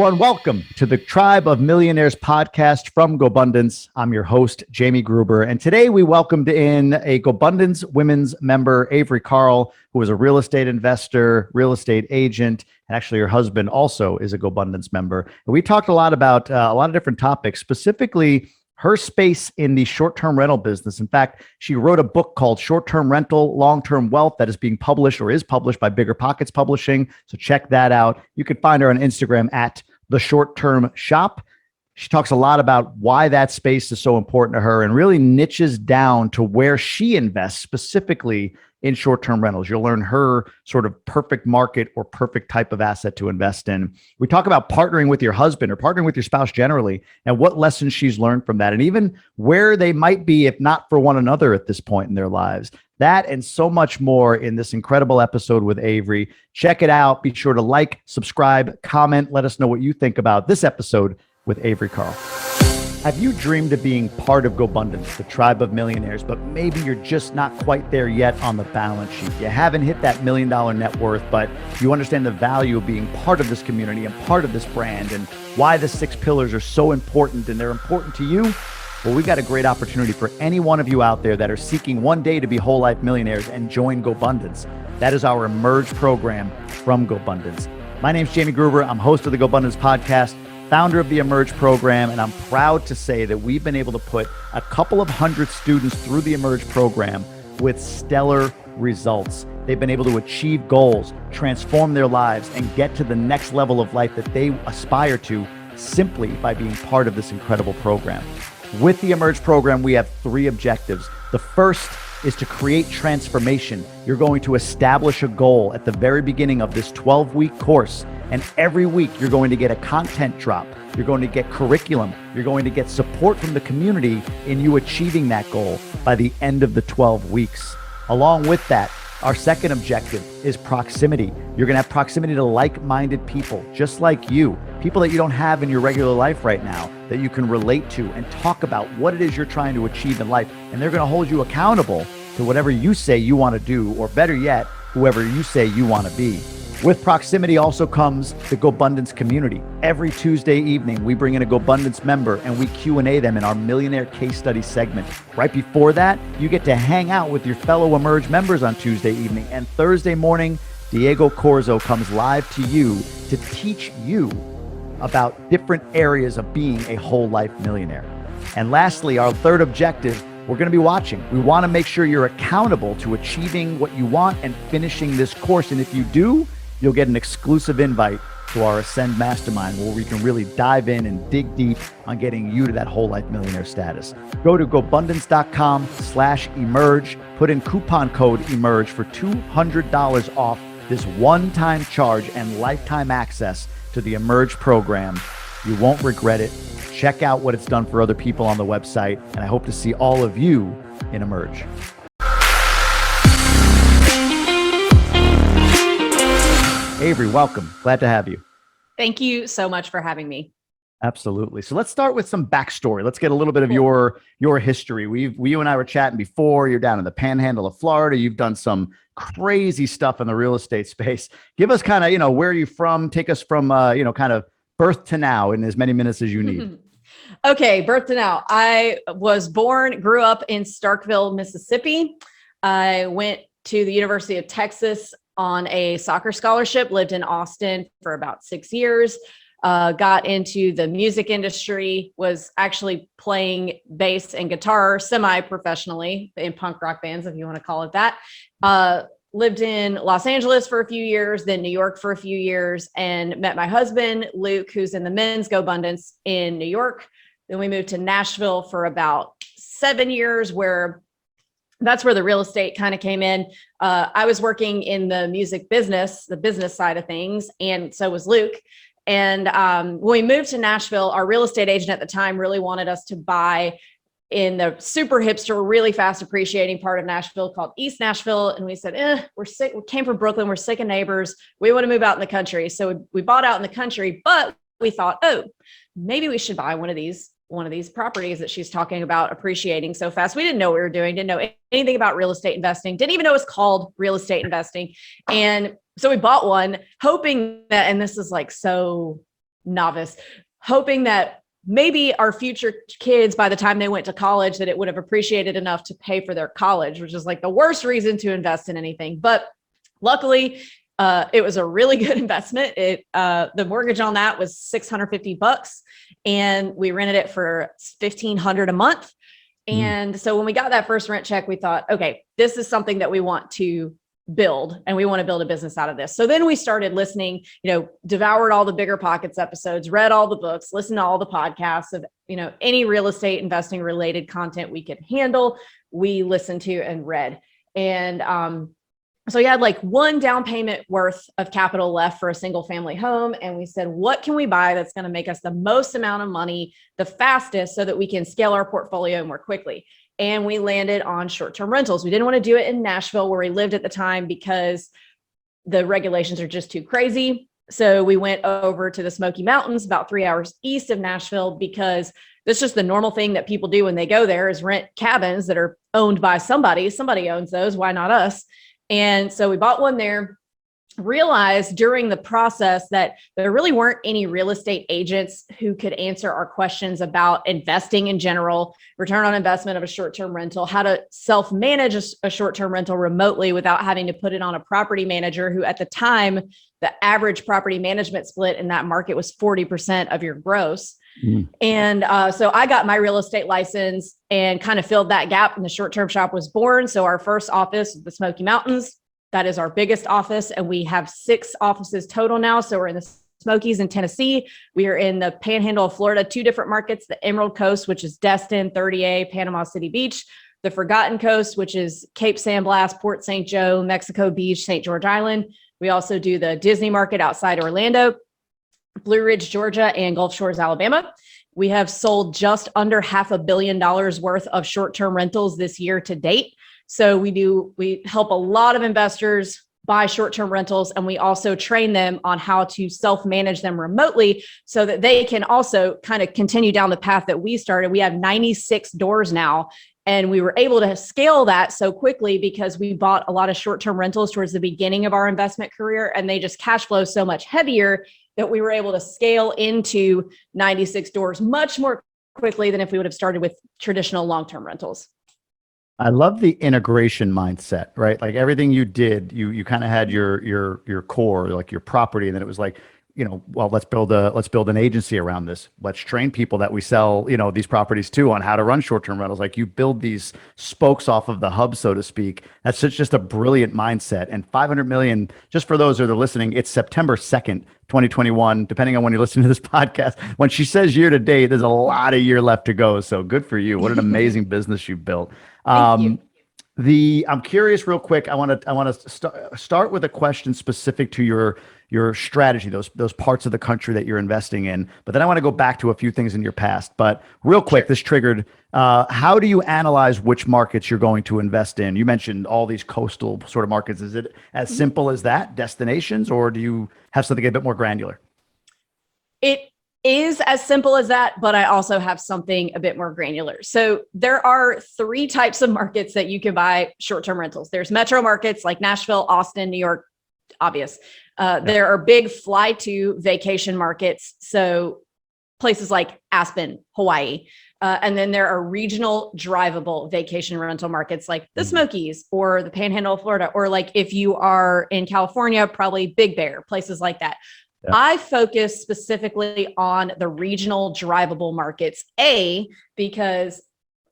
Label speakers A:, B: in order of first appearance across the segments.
A: everyone. Welcome to the Tribe of Millionaires podcast from GoBundance. I'm your host, Jamie Gruber. And today we welcomed in a GoBundance women's member, Avery Carl, who is a real estate investor, real estate agent, and actually her husband also is a GoBundance member. And we talked a lot about a lot of different topics, specifically her space in the short-term rental business. In fact, she wrote a book called Short-Term Rental, Long-Term Wealth that is being published or is published by Bigger Pockets Publishing. So check that out. You can find her on Instagram at The Short Term Shop. She talks a lot about why that space is so important to her and really niches down to where she invests specifically in short-term rentals. You'll learn her sort of perfect market or perfect type of asset to invest in. We talk about partnering with your husband or partnering with your spouse generally and what lessons she's learned from that and even where they might be if not for one another at this point in their lives. That and so much more in this incredible episode with Avery. Check it out. Be sure to like, subscribe, comment. Let us know what you think about this episode with Avery Carl. Have you dreamed of being part of GoBundance, the tribe of millionaires, but maybe you're just not quite there yet on the balance sheet? You haven't hit that $1 million net worth, but you understand the value of being part of this community and part of this brand and why the 6 pillars are so important and they're important to you. Well, we got a great opportunity for any one of you out there that are seeking one day to be whole life millionaires and join GoBundance. That is our Emerge program from GoBundance. My name's Jamie Gruber. I'm host of the GoBundance Podcast, founder of the Emerge program, and I'm proud to say that we've been able to put a couple of hundred students through the Emerge program with stellar results. They've been able to achieve goals, transform their lives, and get to the next level of life that they aspire to simply by being part of this incredible program. With the Emerge program, we have 3 objectives. The first is to create transformation. You're going to establish a goal at the very beginning of this 12-week course. And every week, you're going to get a content drop. You're going to get curriculum. You're going to get support from the community in you achieving that goal by the end of the 12 weeks. Along with that, our second objective is proximity. You're going to have proximity to like-minded people, just like you, people that you don't have in your regular life right now, that you can relate to and talk about what it is you're trying to achieve in life. And they're going to hold you accountable to whatever you say you want to do, or better yet, whoever you say you want to be. With proximity also comes the GoBundance community. Every Tuesday evening, we bring in a GoBundance member and we Q&A them in our Millionaire Case Study segment. Right before that, you get to hang out with your fellow Emerge members on Tuesday evening. And Thursday morning, Diego Corzo comes live to you to teach you about different areas of being a whole life millionaire. And lastly, our third objective, we're going to be watching. We want to make sure you're accountable to achieving what you want and finishing this course. And if you do, you'll get an exclusive invite to our Ascend Mastermind where we can really dive in and dig deep on getting you to that whole life millionaire status. Go to GoBundance.com/emerge, put in coupon code EMERGE for $200 off this one-time charge and lifetime access to the Emerge program. You won't regret it. Check out what it's done for other people on the website, and I hope to see all of you in Emerge. Avery, welcome. Glad to have you.
B: Thank you so much for having me.
A: Absolutely. So let's start with some backstory. Let's get a little bit of your history. You and I were chatting before. You're down in the Panhandle of Florida. You've done some crazy stuff in the real estate space. Give us kind of, where are you from? Take us from, kind of birth to now in as many minutes as you need.
B: Okay, birth to now. I grew up in Starkville, Mississippi. I went to the University of Texas on a soccer scholarship, lived in Austin for about 6 years, got into the music industry, was actually playing bass and guitar semi-professionally in punk rock bands, if you want to call it that. Lived in Los Angeles for a few years, then New York for a few years, and met my husband, Luke, who's in the men's GoBundance in New York. Then we moved to Nashville for about 7 years, that's where the real estate kind of came in. I was working in the music business, the business side of things, and so was Luke. And when we moved to Nashville, our real estate agent at the time really wanted us to buy in the super hipster, really fast appreciating part of Nashville called East Nashville. And we said, we're sick. We came from Brooklyn. We're sick of neighbors. We want to move out in the country. So we bought out in the country, but we thought, maybe we should buy one of these properties that she's talking about appreciating so fast. We didn't know what we were doing, didn't know anything about real estate investing, didn't even know it was called real estate investing. And so we bought one hoping that, and this is like so novice, hoping that maybe our future kids, by the time they went to college, that it would have appreciated enough to pay for their college, which is like the worst reason to invest in anything. But luckily, it was a really good investment. The mortgage on that was $650, and we rented it for $1,500 a month. And so when we got that first rent check, we thought, okay, this is something that we want to build, and we want to build a business out of this. So then we started listening, devoured all the Bigger Pockets episodes, read all the books, listened to all the podcasts of, any real estate investing related content we could handle. We listened to and read. And so we had like one down payment worth of capital left for a single family home. And we said, what can we buy that's going to make us the most amount of money the fastest so that we can scale our portfolio more quickly? And we landed on short-term rentals. We didn't want to do it in Nashville, where we lived at the time, because the regulations are just too crazy. So we went over to the Smoky Mountains, about 3 hours east of Nashville, because that's just the normal thing that people do when they go there, is rent cabins that are owned by somebody. Somebody owns those. Why not us? And so we bought one there. Realized during the process that there really weren't any real estate agents who could answer our questions about investing in general, return on investment of a short-term rental, how to self-manage a short-term rental remotely without having to put it on a property manager, who at the time, the average property management split in that market was 40% of your gross. And so I got my real estate license and kind of filled that gap, and the short-term shop was born. So our first office, the Smoky Mountains, that is our biggest office, and we have 6 offices total now. So we're in the Smokies in Tennessee. We are in the Panhandle of Florida, 2 different markets: the Emerald Coast, which is Destin, 30A, Panama City Beach; the Forgotten Coast, which is Cape San Blas, Port St. Joe, Mexico Beach, St. George Island. We also do the Disney market outside Orlando, Blue Ridge, Georgia, and Gulf Shores, Alabama. We have sold just under $500 million worth of short-term rentals this year to date. So we help a lot of investors buy short-term rentals, and we also train them on how to self-manage them remotely so that they can also kind of continue down the path that we started. We have 96 doors now, and we were able to scale that so quickly because we bought a lot of short-term rentals towards the beginning of our investment career, and they just cash flow so much heavier that we were able to scale into 96 doors much more quickly than if we would have started with traditional long-term rentals.
A: I love the integration mindset, right? Like everything you did, you kind of had your core, like your property, and then it was like, well, let's build an agency around this. Let's train people that we sell, these properties to, on how to run short-term rentals. Like, you build these spokes off of the hub, so to speak. That's just a brilliant mindset. And 500 million, just for those that are listening, it's September 2nd, 2021, depending on when you listen to this podcast. When she says year to date, there's a lot of year left to go. So good for you. What an amazing business you built.
B: Thank you.
A: I'm curious real quick. I want to start with a question specific to your strategy, those parts of the country that you're investing in. But then I want to go back to a few things in your past. But real quick, This triggered, how do you analyze which markets you're going to invest in? You mentioned all these coastal sort of markets. Is it as simple as that, destinations, or do you have something a bit more granular?
B: It is as simple as that, but I also have something a bit more granular. So there are 3 types of markets that you can buy short-term rentals. There's metro markets like Nashville, Austin, New York, obvious. There are big fly-to vacation markets, so places like Aspen, Hawaii. And then there are regional drivable vacation rental markets like the Smokies or the Panhandle of Florida, or like if you are in California, probably Big Bear, places like that. Yeah. I focus specifically on the regional drivable markets, because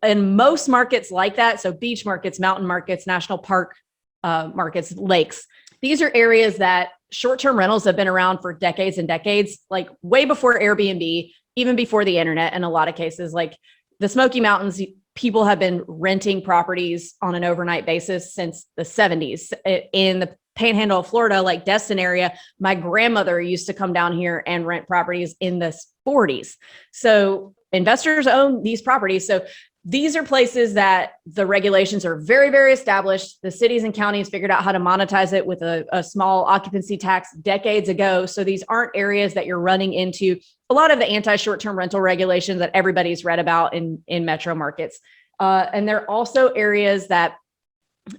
B: in most markets like that, so beach markets, mountain markets, national park markets, lakes, these are areas that short-term rentals have been around for decades and decades, like way before Airbnb, even before the internet. In a lot of cases, like the Smoky Mountains, people have been renting properties on an overnight basis since the 70s. In the Panhandle of Florida, like Destin area, my grandmother used to come down here and rent properties in the 40s. So investors own these properties. So these are places that the regulations are very, very established. The cities and counties figured out how to monetize it with a small occupancy tax decades ago. So these aren't areas that you're running into a lot of the anti-short-term rental regulations that everybody's read about in metro markets. And they're also areas that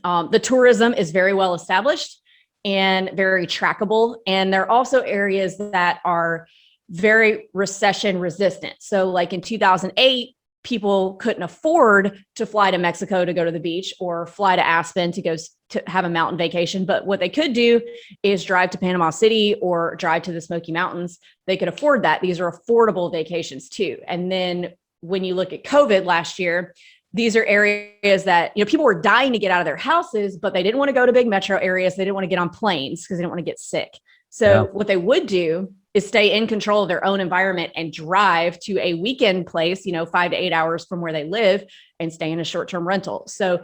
B: the tourism is very well established and very trackable. And they're also areas that are very recession resistant. So like in 2008, people couldn't afford to fly to Mexico to go to the beach or fly to Aspen to go to have a mountain vacation. But what they could do is drive to Panama City or drive to the Smoky Mountains. They could afford that. These are affordable vacations too. And then when you look at COVID last year, these are areas that, people were dying to get out of their houses, but they didn't want to go to big metro areas. They didn't want to get on planes because they didn't want to get sick. So what they would do is stay in control of their own environment and drive to a weekend place, 5 to 8 hours from where they live, and stay in a short-term rental. So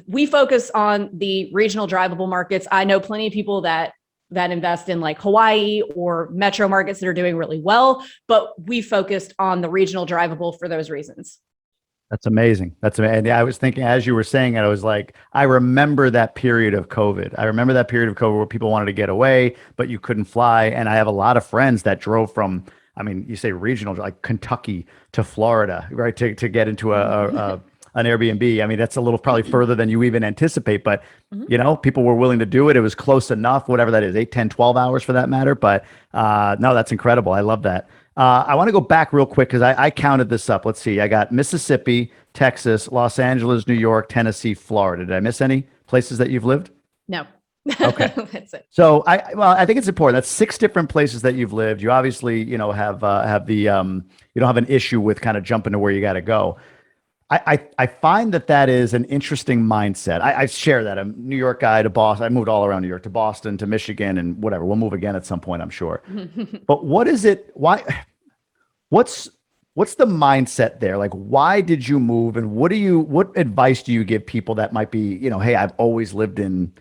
B: we focus on the regional drivable markets. I know plenty of people that invest in like Hawaii or metro markets that are doing really well, but we focused on the regional drivable for those reasons.
A: That's amazing. That's amazing. And I was thinking, as you were saying it, I was like, I remember that period of COVID. I remember that period of COVID where people wanted to get away, but you couldn't fly. And I have a lot of friends that drove from, you say regional, like Kentucky to Florida, right? To get into an Airbnb. That's a little probably further than you even anticipate, but people were willing to do it. It was close enough, whatever that is, 8, 10, 12 hours for that matter. But no, that's incredible. I love that. I want to go back real quick because I counted this up. Let's see. I got Mississippi, Texas, Los Angeles, New York, Tennessee, Florida. Did I miss any places that you've lived?
B: No.
A: Okay.
B: That's it.
A: So I think it's important. That's 6 different places that you've lived. You obviously, have the, you don't have an issue with kind of jumping to where you got to go. I find that is an interesting mindset. I share that. I'm a New York guy to Boston. I moved all around New York to Boston, to Michigan, and whatever. We'll move again at some point, I'm sure. But what is it? What's the mindset there? Like, why did you move? And what advice do you give people that might be, hey, I've always lived in,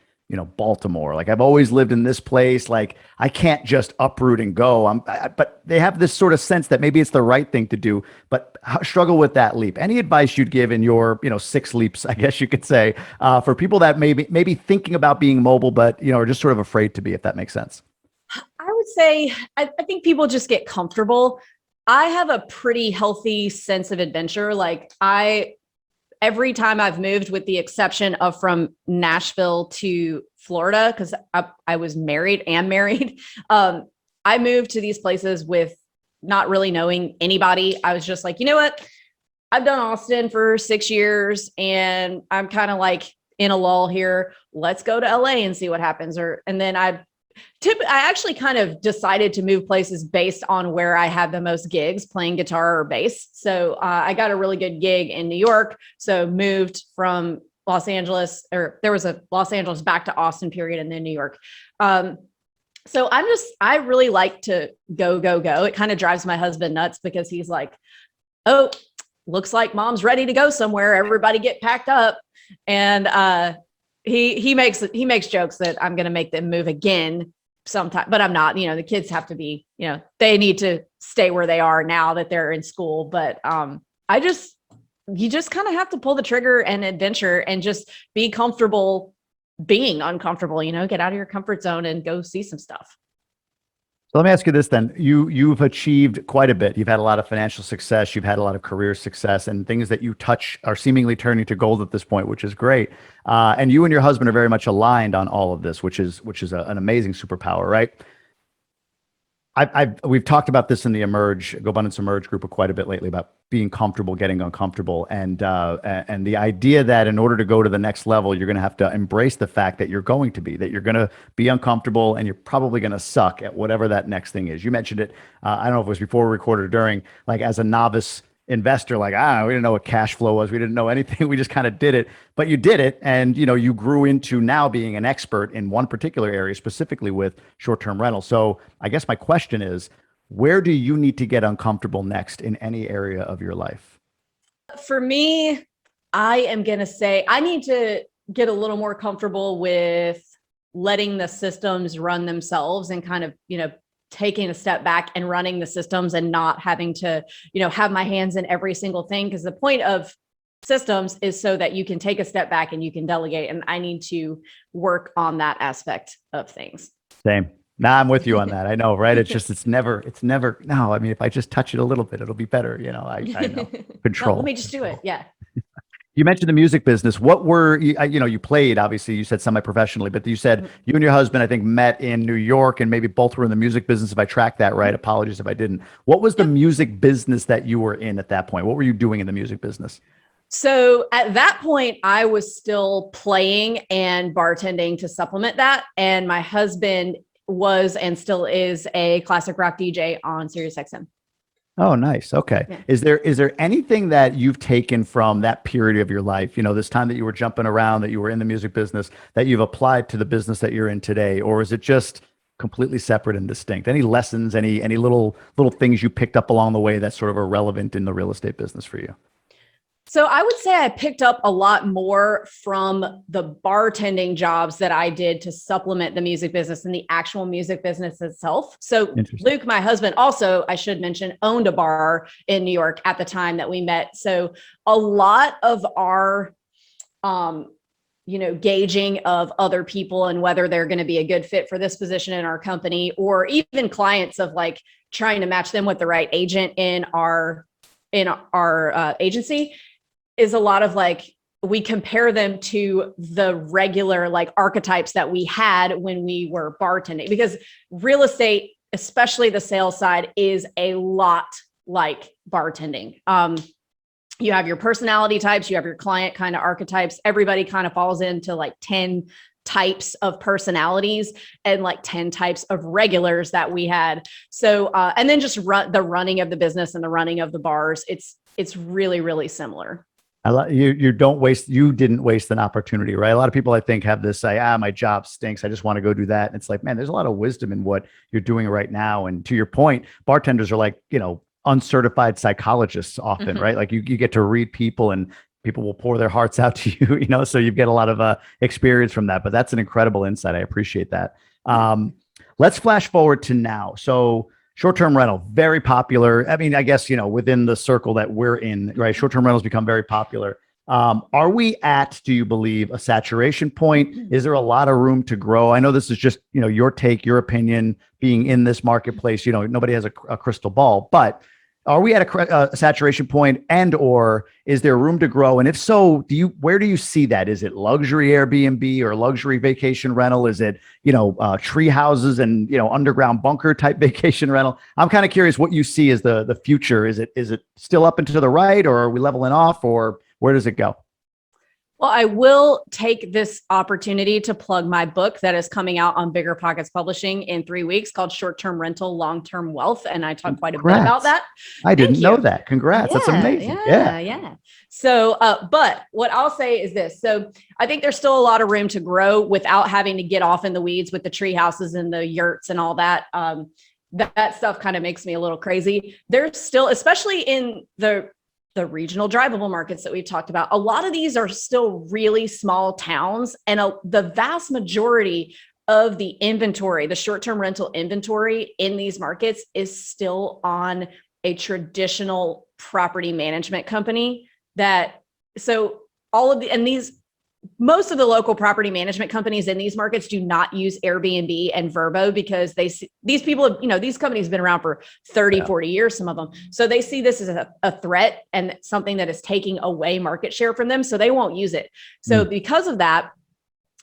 A: Baltimore. Like, I've always lived in this place. Like, I can't just uproot and go. But they have this sort of sense that maybe it's the right thing to do, but struggle with that leap. Any advice you'd give in your, 6 leaps, I guess you could say, for people that maybe thinking about being mobile, but, are just sort of afraid to be, if that makes sense?
B: I would say, I think people just get comfortable. I have a pretty healthy sense of adventure. Like, every time I've moved, with the exception of from Nashville to Florida, because I was married, I moved to these places with not really knowing anybody. I was just like, you know what? I've done Austin for 6 years and I'm kind of like in a lull here. Let's go to LA and see what happens. And then I actually kind of decided to move places based on where I had the most gigs playing guitar or bass. So I got a really good gig in New York. So moved from Los Angeles, or there was a Los Angeles back to Austin period, and then New York. So I really like to go. It kind of drives my husband nuts because he's like, oh, looks like mom's ready to go somewhere. Everybody get packed up. And he makes jokes that I'm going to make them move again sometime, but I'm not. The kids have to be, they need to stay where they are now that they're in school. But you just kind of have to pull the trigger and adventure and just be comfortable being uncomfortable. Get out of your comfort zone and go see some stuff.
A: So let me ask you this then. You've achieved quite a bit. You've had a lot of financial success. You've had a lot of career success, and things that you touch are seemingly turning to gold at this point, which is great. And you and your husband are very much aligned on all of this, which is an amazing superpower, right? We've talked about this in the GoBundance Emerge group quite a bit lately, about being comfortable, getting uncomfortable, and the idea that in order to go to the next level, you're going to have to embrace the fact that you're going to be uncomfortable, and you're probably going to suck at whatever that next thing is. You mentioned it. I don't know if it was before we recorded or during, like, as a novice investor, like, we didn't know what cash flow was. We didn't know anything. We just kind of did it, but you did it. And, you grew into now being an expert in one particular area, specifically with short-term rental. So I guess my question is, where do you need to get uncomfortable next in any area of your life?
B: For me, I am going to say I need to get a little more comfortable with letting the systems run themselves and kind of, taking a step back and running the systems and not having to, have my hands in every single thing. Because the point of systems is so that you can take a step back and you can delegate. And I need to work on that aspect of things.
A: Same. Nah, I'm with you on that. I know, right? It's never, no, if I just touch it a little bit, it'll be better. I know. Control.
B: No, let me just do it. Yeah.
A: You mentioned the music business. What were you played, obviously you said semi-professionally, but you said you and your husband, I think, met in New York and maybe both were in the music business, if I tracked that right. Apologies if I didn't. What was the music business that you were in at that point? What were you doing in the music business?
B: So at that point, I was still playing and bartending to supplement that. And my husband was and still is a classic rock DJ on SiriusXM.
A: Oh, nice. Okay.
B: Yeah.
A: Is there anything that you've taken from that period of your life, this time that you were jumping around, that you were in the music business, that you've applied to the business that you're in today? Or is it just completely separate and distinct? Any lessons, any little things you picked up along the way that sort of are relevant in the real estate business for you?
B: So I would say I picked up a lot more from the bartending jobs that I did to supplement the music business and the actual music business itself. So Luke, my husband, also, I should mention, owned a bar in New York at the time that we met. So a lot of our, gauging of other people and whether they're going to be a good fit for this position in our company, or even clients of like trying to match them with the right agent in our agency, is a lot of like, we compare them to the regular like archetypes that we had when we were bartending, because real estate, especially the sales side, is a lot like bartending. You have your personality types, you have your client kind of archetypes. Everybody kind of falls into like 10 types of personalities and like 10 types of regulars that we had. So, and then just the running of the business and the running of the bars. It's really, really similar.
A: You didn't waste an opportunity, right? A lot of people I think have this say, my job stinks, I just want to go do that. And it's like, man, there's a lot of wisdom in what you're doing right now. And to your point, bartenders are like, uncertified psychologists often, right? Like you get to read people and people will pour their hearts out to you, so you get a lot of experience from that. But that's an incredible insight. I appreciate that. Let's flash forward to now. So short-term rental, very popular. I mean, I guess, within the circle that we're in, right? Short-term rentals become very popular. Are we at, do you believe, a saturation point? Is there a lot of room to grow? I know this is just, your take, your opinion, being in this marketplace. Nobody has a crystal ball, but are we at a saturation point, and or is there room to grow? And if so, where do you see that? Is it luxury Airbnb or luxury vacation rental? Is it, tree houses and, underground bunker type vacation rental? I'm kind of curious what you see as the future. Is it still up and to the right, or are we leveling off, or where does it go?
B: Well, I will take this opportunity to plug my book that is coming out on Bigger Pockets Publishing in 3 weeks, called Short-Term Rental, Long-Term Wealth. And I talk quite a bit about that.
A: I didn't know that. Congrats. That's amazing.
B: Yeah. So, but what I'll say is this. So I think there's still a lot of room to grow without having to get off in the weeds with the tree houses and the yurts and all that. That stuff kind of makes me a little crazy. There's still, especially in the regional drivable markets that we've talked about, a lot of these are still really small towns, and the vast majority of the inventory, the short-term rental inventory in these markets, is still on a traditional property management company. Most of the local property management companies in these markets do not use Airbnb and Vrbo, because these people, these companies have been around for 30, 40 years, some of them. So they see this as a threat and something that is taking away market share from them. So they won't use it. So because of that,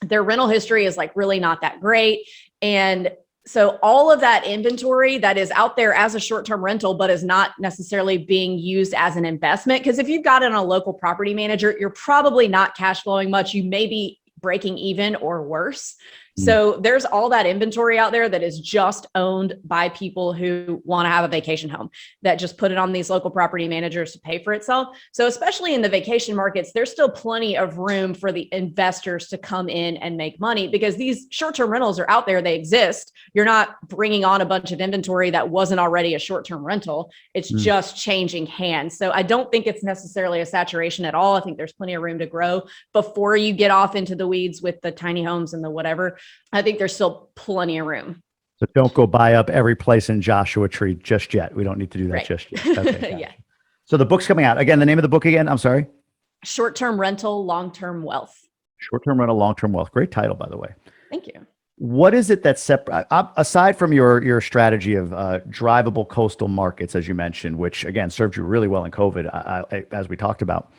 B: their rental history is like really not that great. And so all of that inventory that is out there as a short-term rental, but is not necessarily being used as an investment, because if you've got it on a local property manager, you're probably not cash flowing much. You may be breaking even or worse. So there's all that inventory out there that is just owned by people who want to have a vacation home, that just put it on these local property managers to pay for itself. So especially in the vacation markets, there's still plenty of room for the investors to come in and make money, because these short-term rentals are out there. They exist. You're not bringing on a bunch of inventory that wasn't already a short-term rental. It's just changing hands. So I don't think it's necessarily a saturation at all. I think there's plenty of room to grow before you get off into the weeds with the tiny homes and the whatever. I think there's still plenty of room.
A: So don't go buy up every place in Joshua Tree just yet. We don't need to do that just yet. Okay,
B: yeah.
A: So the book's coming out. Again, the name of the book again, I'm sorry.
B: Short-term rental, long-term wealth.
A: Short-term rental, long-term wealth. Great title, by the way.
B: Thank you.
A: What is it that's separate, aside from your strategy of drivable coastal markets, as you mentioned, which again served you really well in COVID, as we talked about?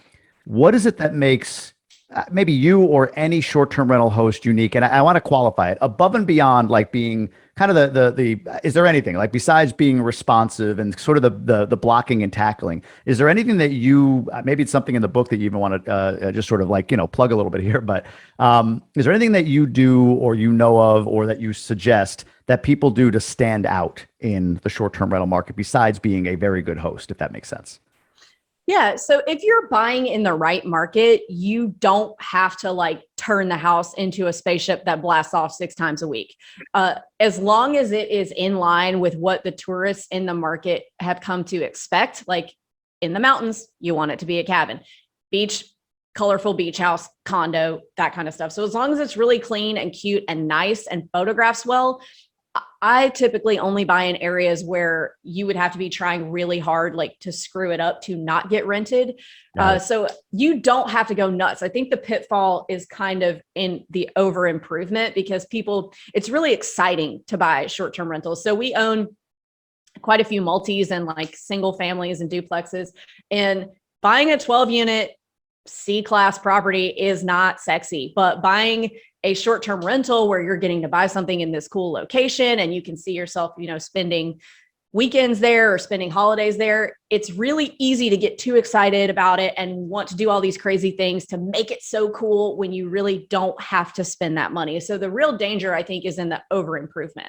A: What is it that makes maybe you or any short-term rental host unique? And I want to qualify it above and beyond like being kind of is there anything like besides being responsive and sort of the blocking and tackling, is there anything that you, maybe it's something in the book that you even want to just sort of like, plug a little bit here, but is there anything that you do or you know of or that you suggest that people do to stand out in the short-term rental market besides being a very good host, if that makes sense?
B: Yeah. So if you're buying in the right market, you don't have to like turn the house into a spaceship that blasts off 6 times a week. As long as it is in line with what the tourists in the market have come to expect, like in the mountains, you want it to be a cabin, beach, colorful beach house, condo, that kind of stuff. So as long as it's really clean and cute and nice and photographs well, I typically only buy in areas where you would have to be trying really hard, like to screw it up to not get rented. So you don't have to go nuts. I think the pitfall is kind of in the over improvement because it's really exciting to buy short-term rentals. So we own quite a few multis and like single families and duplexes, and buying a 12-unit C-class property is not sexy, but buying a short-term rental where you're getting to buy something in this cool location and you can see yourself, spending weekends there or spending holidays there, it's really easy to get too excited about it and want to do all these crazy things to make it so cool when you really don't have to spend that money. So the real danger, I think, is in the over improvement.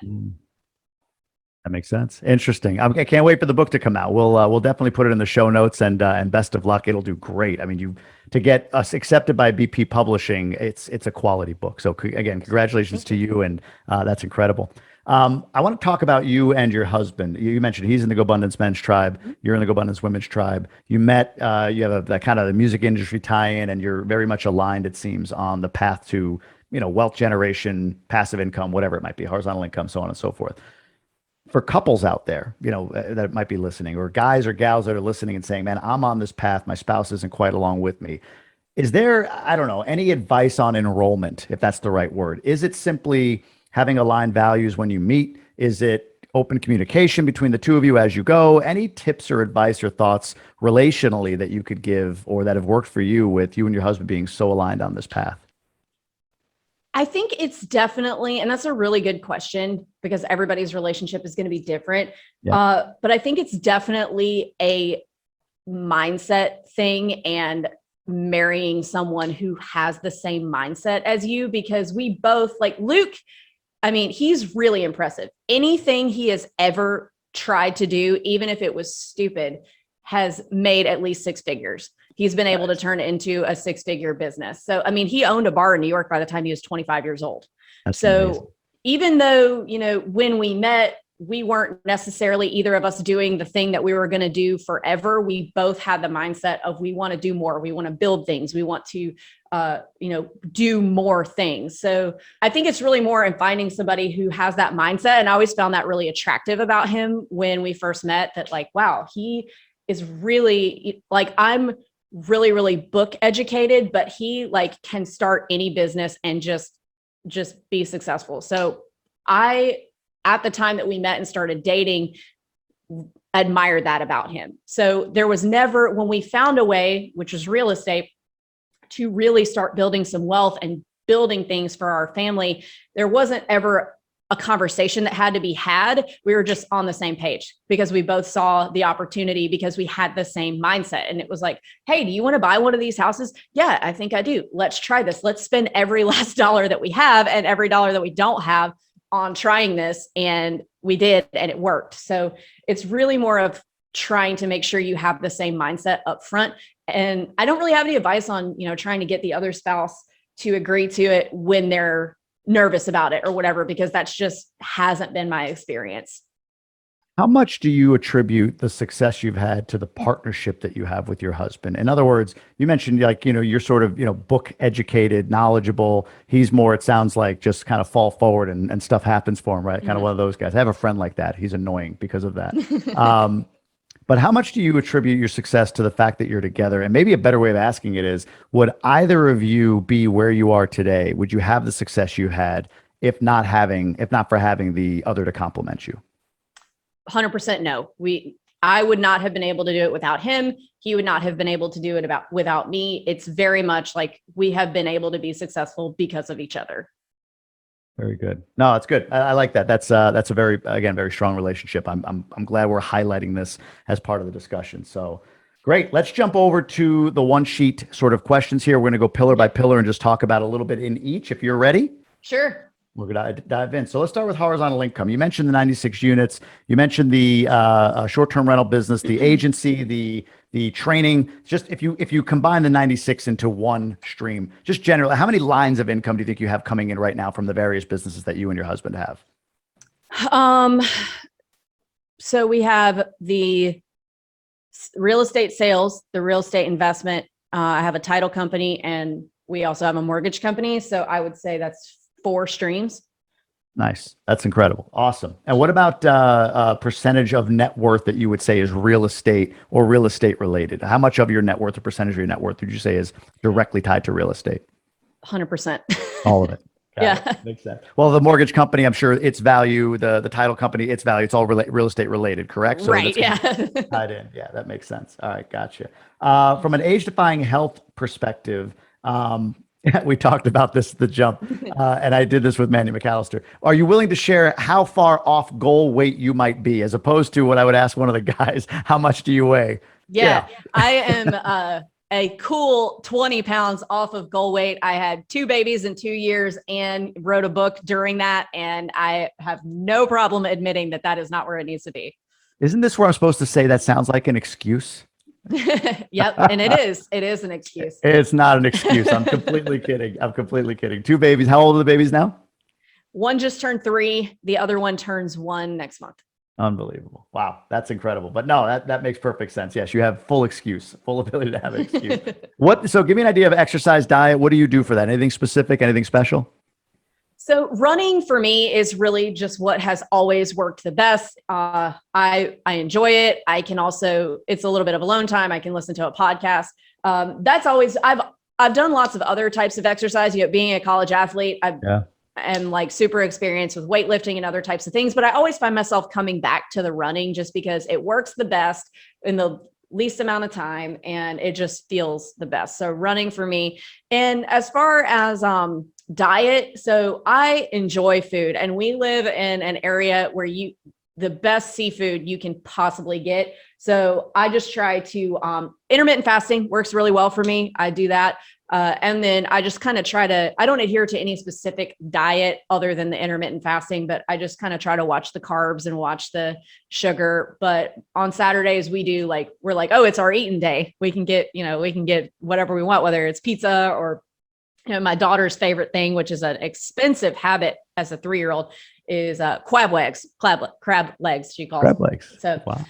A: That makes sense. Interesting. I can't wait for the book to come out. We'll definitely put it in the show notes, and best of luck. It'll do great. I mean, to get us accepted by BP Publishing, it's a quality book. So again, congratulations to you, and that's incredible. I want to talk about you and your husband. You mentioned he's in the GoBundance Men's Tribe. You're in the GoBundance Women's Tribe. You met. You have that kind of the music industry tie-in, and you're very much aligned, it seems, on the path to wealth generation, passive income, whatever it might be, horizontal income, so on and so forth. For couples out there, that might be listening, or guys or gals that are listening and saying, man, I'm on this path, my spouse isn't quite along with me. Is there, I don't know, any advice on enrollment, if that's the right word? Is it simply having aligned values when you meet? Is it open communication between the two of you as you go? Any tips or advice or thoughts relationally that you could give or that have worked for you with you and your husband being so aligned on this path?
B: I think it's definitely, and that's a really good question because everybody's relationship is going to be different. Yeah. But I think it's definitely a mindset thing and marrying someone who has the same mindset as you, because we both, like Luke, I mean, he's really impressive. Anything he has ever tried to do, even if it was stupid, has made at least 6 figures. He's been able to turn it into a 6-figure business. So, I mean, he owned a bar in New York by the time he was 25 years old. That's amazing. Even though, when we met, we weren't necessarily either of us doing the thing that we were going to do forever. We both had the mindset of, we want to do more. We want to build things. We want to, do more things. So I think it's really more in finding somebody who has that mindset. And I always found that really attractive about him when we first met, that like, wow, he is really like, I'm really, really book educated, but he like can start any business and just be successful. So I, at the time that we met and started dating, admired that about him. So there was never, when we found a way, which was real estate, to really start building some wealth and building things for our family, there wasn't ever a conversation that had to be had. We were just on the same page because we both saw the opportunity, because we had the same mindset. And it was like, hey, do you want to buy one of these houses? Yeah, I think I do. Let's try this. Let's spend every last dollar that we have and every dollar that we don't have on trying this. And we did, and it worked. So it's really more of trying to make sure you have the same mindset up front. And I don't really have any advice on, trying to get the other spouse to agree to it when they're nervous about it or whatever, because that's just hasn't been my experience.
A: How much do you attribute the success you've had to the partnership that you have with your husband? In other words, you mentioned like, you're sort of, book educated, knowledgeable. He's more, it sounds like, just kind of fall forward and stuff happens for him, right? Kind of one of those guys. I have a friend like that. He's annoying because of that. But how much do you attribute your success to the fact that you're together? And maybe a better way of asking it is, would either of you be where you are today? Would you have the success you had if not for having the other to complement you?
B: 100% no. I would not have been able to do it without him. He would not have been able to do it without me. It's very much like we have been able to be successful because of each other.
A: Very good. No, it's good. I like that. That's a very strong relationship. I'm glad we're highlighting this as part of the discussion. So great. Let's jump over to the one sheet sort of questions here. We're going to go pillar by pillar and just talk about a little bit in each. If you're ready.
B: Sure.
A: We're going to dive in. So let's start with horizontal income. You mentioned the 96 units. You mentioned the short-term rental business, the agency, the training. Just if you combine the 96 into one stream, just generally, how many lines of income do you think you have coming in right now from the various businesses that you and your husband have?
B: So we have the real estate sales, the real estate investment. I have a title company, and we also have a mortgage company. So I would say that's 4 streams.
A: Nice. That's incredible. Awesome. And what about percentage of net worth that you would say is real estate or real estate related? How much of your net worth or percentage of your net worth would you say is directly tied to real estate?
B: 100%.
A: All of it.
B: Yeah.
A: Makes sense. Well, the mortgage company, I'm sure its value, the title company, its value, it's all real estate related, correct? So
B: right. Yeah.
A: Tied in. Yeah, that makes sense. All right. Gotcha. From an age-defying health perspective, we talked about this at the jump, and I did this with Manny McAllister. Are you willing to share how far off goal weight you might be, as opposed to what I would ask one of the guys, how much do you weigh?
B: Yeah. I am a cool 20 pounds off of goal weight. I had 2 babies in 2 years and wrote a book during that, and I have no problem admitting that is not where it needs to be.
A: Isn't this where I'm supposed to say that sounds like an excuse?
B: Yep. And it is an excuse.
A: It's not an excuse. I'm completely kidding. 2 babies. How old are the babies now?
B: One just turned 3. The other one turns 1 next month.
A: Unbelievable. Wow. That's incredible. But no, that makes perfect sense. Yes. You have full ability to have an excuse. So give me an idea of exercise, diet. What do you do for that? Anything specific, anything special?
B: So running for me is really just what has always worked the best. I enjoy it. I can also, it's a little bit of alone time. I can listen to a podcast. That's always, I've done lots of other types of exercise. Being a college athlete, I'm like super experienced with weightlifting and other types of things, but I always find myself coming back to the running just because it works the best in the least amount of time, and it just feels the best. So running for me. And as far as diet, so I enjoy food, and we live in an area where the best seafood you can possibly get. So I just try to intermittent fasting works really well for me. I do that. And then I just kind of I don't adhere to any specific diet other than the intermittent fasting, but I just kind of try to watch the carbs and watch the sugar. But on Saturdays we're like, oh, it's our eating day. We can get whatever we want, whether it's pizza or, my daughter's favorite thing, which is an expensive habit as a 3-year-old, is crab legs, she calls
A: crab legs.
B: So,
A: wow.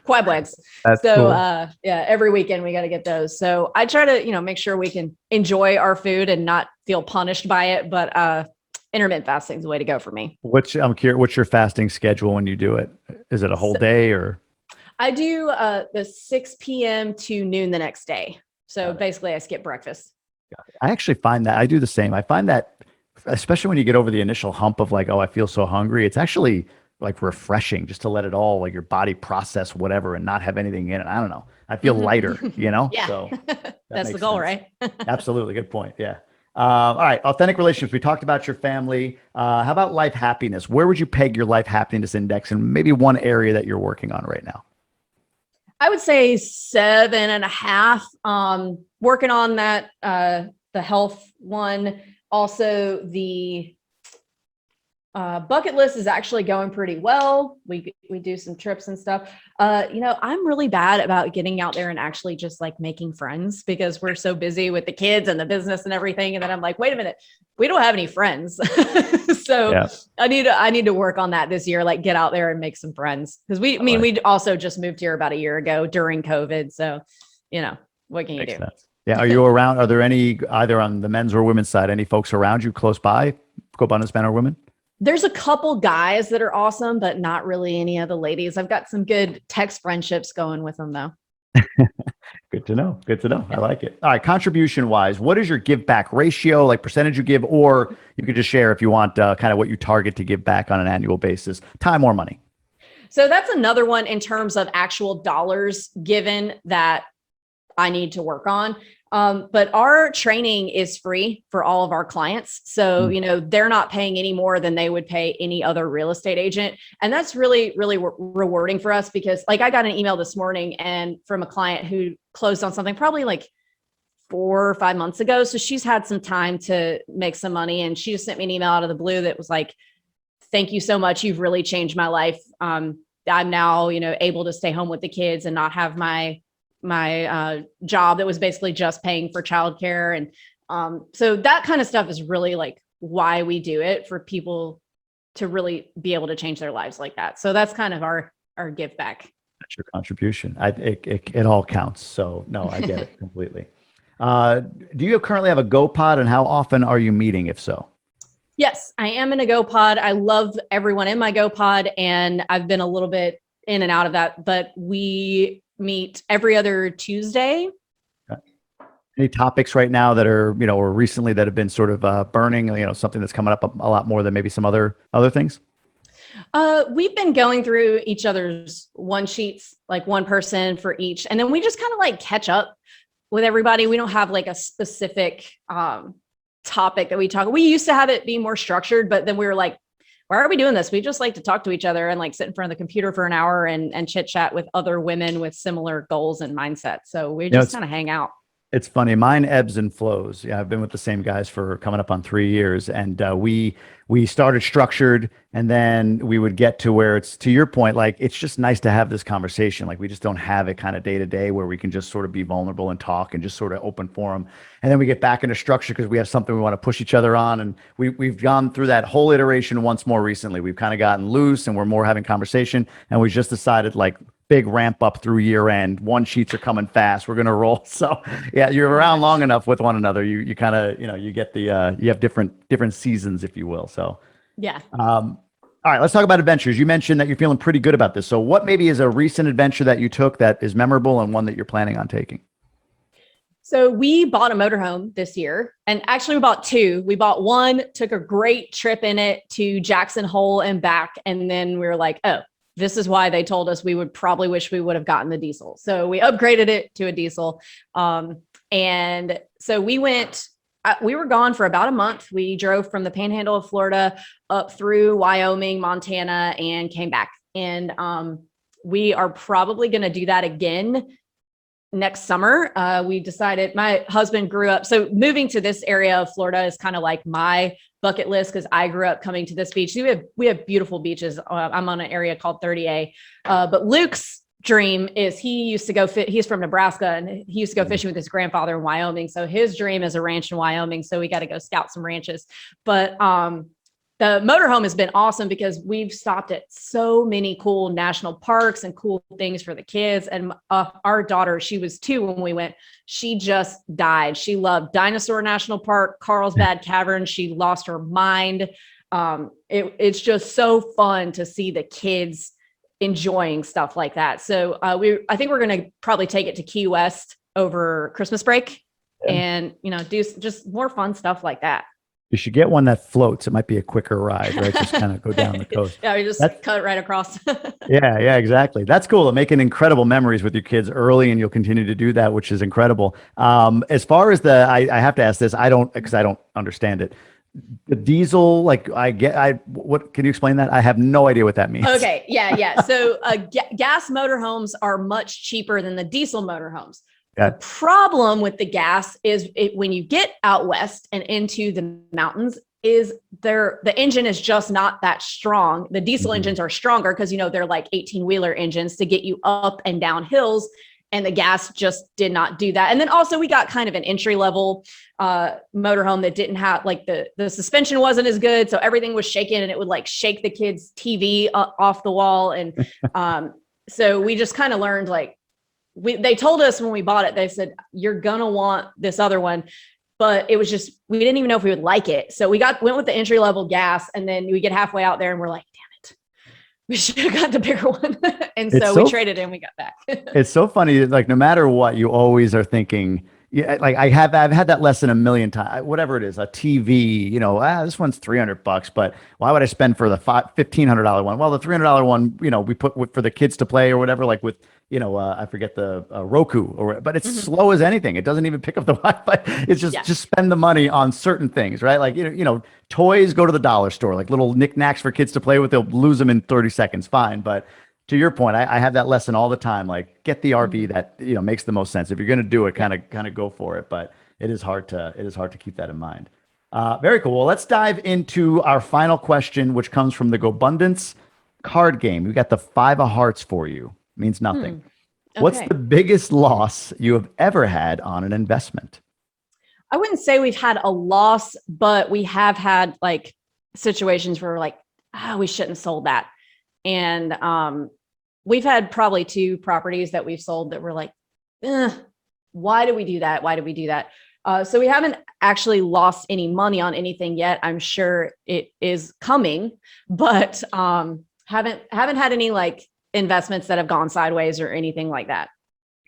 B: Crab legs.
A: That's cool.
B: Every weekend we got to get those. So I try to, make sure we can enjoy our food and not feel punished by it. But intermittent fasting is the way to go for me.
A: I'm curious, what's your fasting schedule when you do it? Is it a whole day or?
B: I do the 6 p.m. to noon the next day. So basically I skip breakfast.
A: I actually find that I do the same. I find that, especially when you get over the initial hump of like, oh, I feel so hungry. It's actually like refreshing just to let it all, like your body process whatever and not have anything in it. I don't know. I feel lighter,
B: Yeah.
A: So
B: that's the goal,
A: sense.
B: Right?
A: Absolutely. Good point. Yeah. All right. Authentic relationships. We talked about your family. How about life happiness? Where would you peg your life happiness index and maybe one area that you're working on right now?
B: I would say 7.5. Working on that, the health one. Also, the bucket list is actually going pretty well. We do some trips and stuff. I'm really bad about getting out there and actually just like making friends because we're so busy with the kids and the business and everything. And then I'm like, wait a minute, we don't have any friends. So yeah. I need to work on that this year, like get out there and make some friends. Because we also just moved here about a year ago during COVID. So, what can you do?
A: Sense. Yeah. Are you around? Are there any, either on the men's or women's side, any folks around you close by, GoBundance men or women?
B: There's a couple guys that are awesome, but not really any of the ladies. I've got some good text friendships going with them though.
A: Good to know. I like it. All right. Contribution wise, what is your give back ratio, like percentage you give, or you could just share if you want kind of what you target to give back on an annual basis, time or money?
B: So that's another one in terms of actual dollars given that I need to work on. But our training is free for all of our clients. So, they're not paying any more than they would pay any other real estate agent. And that's really, really rewarding for us because like I got an email this morning and from a client who closed on something probably like 4 or 5 months ago. So she's had some time to make some money. And she just sent me an email out of the blue that was like, thank you so much. You've really changed my life. I'm now, able to stay home with the kids and not have my job that was basically just paying for childcare. And so that kind of stuff is really like why we do it, for people to really be able to change their lives like that. So that's kind of our give back.
A: That's your contribution. It all counts. So no, I get it completely. Do you currently have a GoPod, and how often are you meeting, if so?
B: Yes, I am in a GoPod. I love everyone in my GoPod, and I've been a little bit in and out of that, but we meet every other Tuesday.
A: Okay. Any topics right now that are, or recently that have been sort of burning, something that's coming up a lot more than maybe some other things?
B: We've been going through each other's one sheets, like one person for each. And then we just kind of like catch up with everybody. We don't have like a specific topic that we talk. We used to have it be more structured, but then we were like, why are we doing this? We just like to talk to each other and like sit in front of the computer for an hour and chit chat with other women with similar goals and mindsets. So we just kind of hang out.
A: It's funny. Mine ebbs and flows. Yeah, I've been with the same guys for coming up on 3 years, and we started structured, and then we would get to where it's, to your point, like it's just nice to have this conversation. Like we just don't have it kind of day to day where we can just sort of be vulnerable and talk and just sort of open forum. And then we get back into structure because we have something we want to push each other on. And we've gone through that whole iteration once more recently. We've kind of gotten loose and we're more having conversation, and we just decided like, big ramp up through year end. One sheets are coming fast. We're going to roll. So yeah, you're around long enough with one another. You kind of, you get the, you have different seasons, if you will. So
B: yeah.
A: All right, let's talk about adventures. You mentioned that you're feeling pretty good about this. So what maybe is a recent adventure that you took that is memorable and one that you're planning on taking?
B: So we bought a motorhome this year, and actually we bought 2. We bought one, took a great trip in it to Jackson Hole and back. And then we were like, oh, this is why they told us we would probably wish we would have gotten the diesel. So we upgraded it to a diesel. And so we were gone for about a month. We drove from the panhandle of Florida up through Wyoming, Montana, and came back. And we are probably going to do that again next summer. We decided, my husband grew up. So moving to this area of Florida is kind of like my bucket list, because I grew up coming to this beach. We have beautiful beaches. I'm on an area called 30A. But Luke's dream is he used to go he's from Nebraska, and he used to go fishing with his grandfather in Wyoming. So his dream is a ranch in Wyoming. So we got to go scout some ranches. But the motorhome has been awesome because we've stopped at so many cool national parks and cool things for the kids. And our daughter, she was 2 when we went. She just died. She loved Dinosaur National Park, Carlsbad Cavern. She lost her mind. It's just so fun to see the kids enjoying stuff like that. So I think we're going to probably take it to Key West over Christmas break and, do just more fun stuff like that.
A: You should get one that floats. It might be a quicker ride, right? Just kind of go down the coast.
B: Yeah, we just cut right across.
A: Yeah, exactly. That's cool. Making incredible memories with your kids early, and you'll continue to do that, which is incredible. As far as I have to ask this, because I don't understand it. The diesel, what can you explain that? I have no idea what that means.
B: Okay. Yeah. So gas motorhomes are much cheaper than the diesel motorhomes. The problem with the gas is when you get out west and into the mountains, is the engine is just not that strong. The diesel engines are stronger because, they're like 18-wheeler engines to get you up and down hills. And the gas just did not do that. And then also we got kind of an entry level motorhome that didn't have the suspension wasn't as good. So everything was shaking, and it would like shake the kids' TV off the wall. And so we just kind of learned they told us when we bought it, they said, you're going to want this other one, but it was just, we didn't even know if we would like it. So we went with the entry level gas, and then we get halfway out there and we're like, damn it, we should have got the bigger one. And so we traded in, we got back.
A: It's so funny. Like no matter what, you always are thinking, yeah, like I've had that lesson a million times. Whatever it is, a TV, this one's $300, but why would I spend for the $1,500 one? Well, the $300 one, we put for the kids to play or whatever, like with, I forget the Roku but it's slow as anything. It doesn't even pick up the Wi-Fi. It's just spend the money on certain things, right? Like, toys, go to the dollar store, like little knickknacks for kids to play with. They'll lose them in 30 seconds. Fine. But to your point, I have that lesson all the time. Like, get the RV that makes the most sense. If you're going to do it, kind of go for it. But it is hard to keep that in mind. Very cool. Well, let's dive into our final question, which comes from the GoBundance card game. We got the 5 of hearts for you. Means nothing.
B: Okay.
A: What's the biggest loss you have ever had on an investment?
B: I wouldn't say we've had a loss, but we have had like situations where we're like, we shouldn't have sold that. And we've had probably 2 properties that we've sold that were like, why did we do that? Why did we do that? So we haven't actually lost any money on anything yet. I'm sure it is coming, but haven't had any like investments that have gone sideways or anything like that.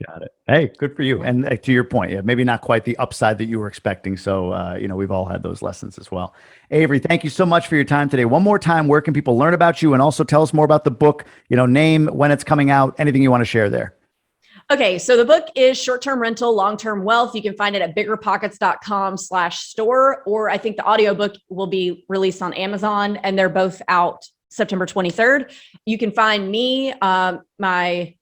A: Got it. Hey, good for you. And to your point, maybe not quite the upside that you were expecting. So, we've all had those lessons as well. Avery, thank you so much for your time today. One more time, where can people learn about you and also tell us more about the book, name, when it's coming out, anything you want to share there?
B: Okay. So the book is Short-Term Rental, Long-Term Wealth. You can find it at biggerpockets.com/store, or I think the audiobook will be released on Amazon, and they're both out September 23rd. You can find me, my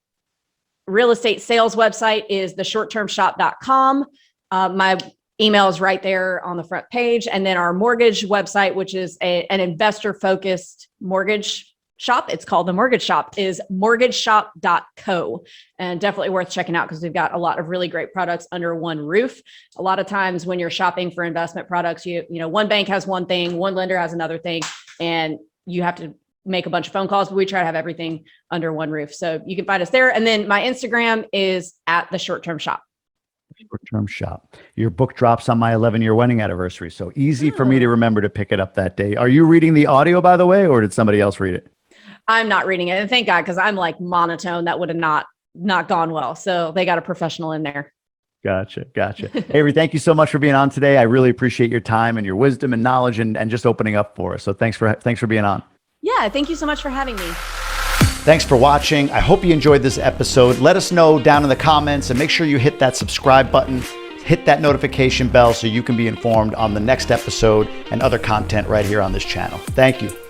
B: real estate sales website is theshorttermshop.com. My email is right there on the front page. And then our mortgage website, which is an investor focused mortgage shop. It's called The Mortgage Shop, is mortgageshop.co, and definitely worth checking out because we've got a lot of really great products under one roof. A lot of times when you're shopping for investment products, one bank has one thing, one lender has another thing, and you have to make a bunch of phone calls, but we try to have everything under one roof. So you can find us there. And then my Instagram is at the Short-Term Shop.
A: Short-Term Shop. Your book drops on my 11-year wedding anniversary. So easy for me to remember to pick it up that day. Are you reading the audio, by the way, or did somebody else read it?
B: I'm not reading it. And thank God, because I'm like monotone. That would have not gone well. So they got a professional in there.
A: Gotcha. Avery, thank you so much for being on today. I really appreciate your time and your wisdom and knowledge and just opening up for us. So thanks for being on.
B: Yeah, thank you so much for having me.
A: Thanks for watching. I hope you enjoyed this episode. Let us know down in the comments and make sure you hit that subscribe button, hit that notification bell so you can be informed on the next episode and other content right here on this channel. Thank you.